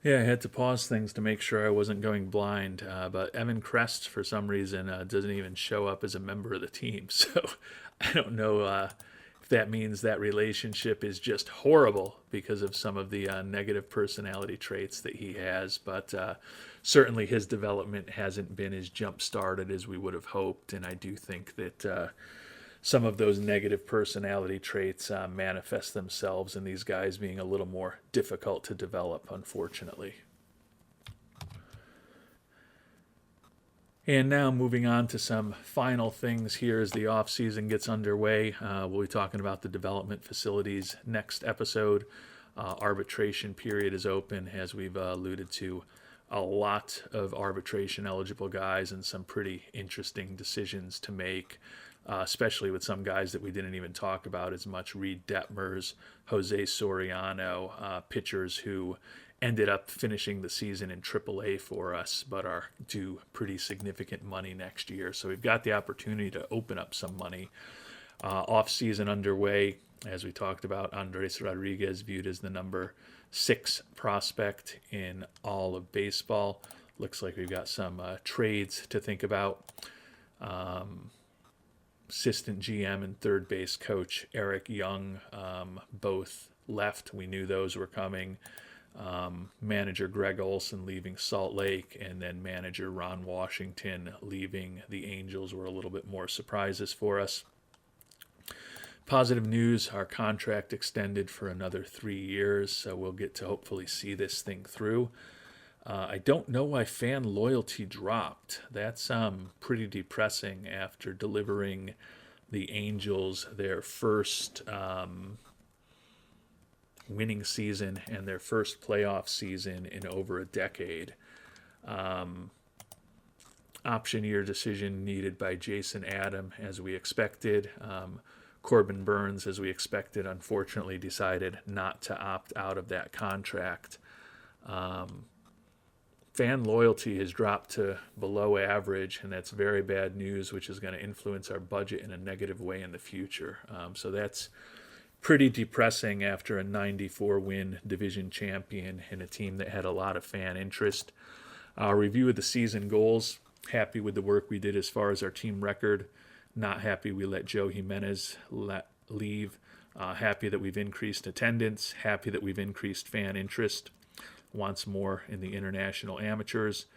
Yeah, I had to pause things to make sure I wasn't going blind, but Evan Crest, for some reason, doesn't even show up as a member of the team. So I don't know if that means that relationship is just horrible because of some of the negative personality traits that he has, but certainly his development hasn't been as jump-started as we would have hoped, and I do think that some of those negative personality traits manifest themselves in these guys being a little more difficult to develop, unfortunately. And now moving on to some final things here as the off-season gets underway. We'll be talking about the development facilities next episode. Arbitration period is open, as we've alluded to. A lot of arbitration-eligible guys and some pretty interesting decisions to make. Especially with some guys that we didn't even talk about as much. Reed Detmers, Jose Soriano, pitchers who ended up finishing the season in AAA for us, but are due pretty significant money next year. So we've got the opportunity to open up some money. Off-season underway, as we talked about, Andres Rodriguez viewed as the number 6 prospect in all of baseball. Looks like we've got some trades to think about. Assistant GM and third base coach Eric Young both left. We knew those were coming. Manager Greg Olson leaving Salt Lake, and then manager Ron Washington leaving the Angels were a little bit more surprises for us. Positive news, our contract extended for another 3 years, so we'll get to hopefully see this thing through. I don't know why fan loyalty dropped. That's pretty depressing after delivering the Angels their first winning season and their first playoff season in over a decade. Option year decision needed by Jason Adam, as we expected. Corbin Burns, as we expected, unfortunately decided not to opt out of that contract. fan loyalty has dropped to below average, and that's very bad news, which is going to influence our budget in a negative way in the future. So that's pretty depressing after a 94-win division champion and a team that had a lot of fan interest. Review of the season goals. Happy with the work we did as far as our team record. Not happy we let Joe Jimenez leave. Happy that we've increased attendance. Happy that we've increased fan interest. Wants more in the international amateurs.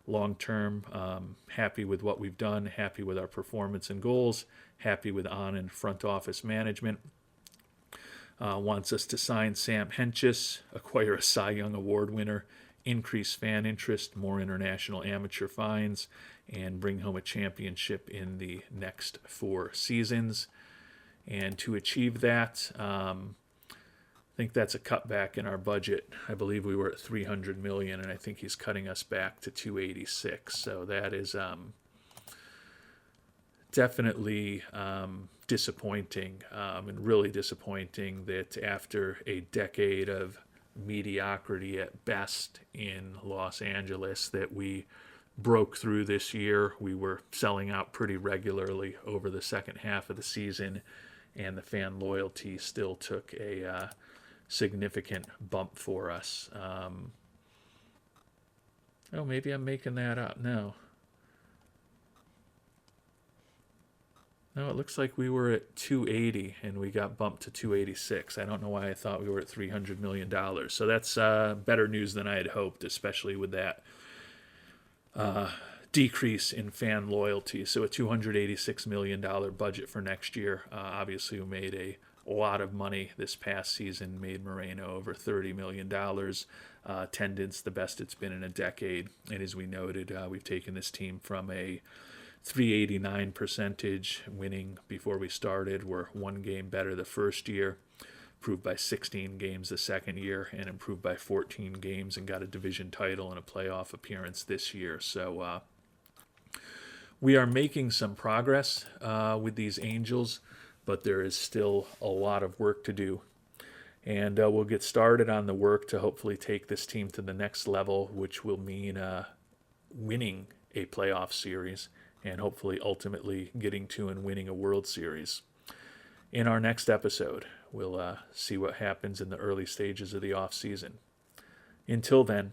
Long term, happy with what we've done. Happy with our performance and goals. Happy with on and front office management. Wants us to sign Sam Hentges, acquire a Cy Young Award winner, increase fan interest, more international amateur fines, and bring home a championship in the next 4 seasons. And to achieve that, I think that's a cutback in our budget. I believe we were at $300 million, and I think he's cutting us back to $286. So that is definitely disappointing, and really disappointing that after a decade of mediocrity at best in Los Angeles, that we broke through this year. We were selling out pretty regularly over the second half of the season, and the fan loyalty still took a significant bump for us. Oh, maybe I'm making that up. No, it looks like we were at 280 and we got bumped to 286. I don't know why I thought we were at $300 million. So that's better news than I had hoped, especially with that decrease in fan loyalty. So a $286 million budget for next year. Obviously, we made a lot of money this past season, made Moreno over $30 million. Attendance, the best it's been in a decade. And as we noted, we've taken this team from a 389 percentage winning before we started. We're 1 game better the first year, improved by 16 games the second year, and improved by 14 games and got a division title and a playoff appearance this year. So we are making some progress with these Angels, but there is still a lot of work to do. And we'll get started on the work to hopefully take this team to the next level, which will mean winning a playoff series and hopefully ultimately getting to and winning a World Series. In our next episode, we'll see what happens in the early stages of the offseason. Until then,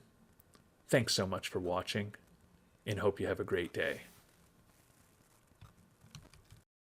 thanks so much for watching, and hope you have a great day.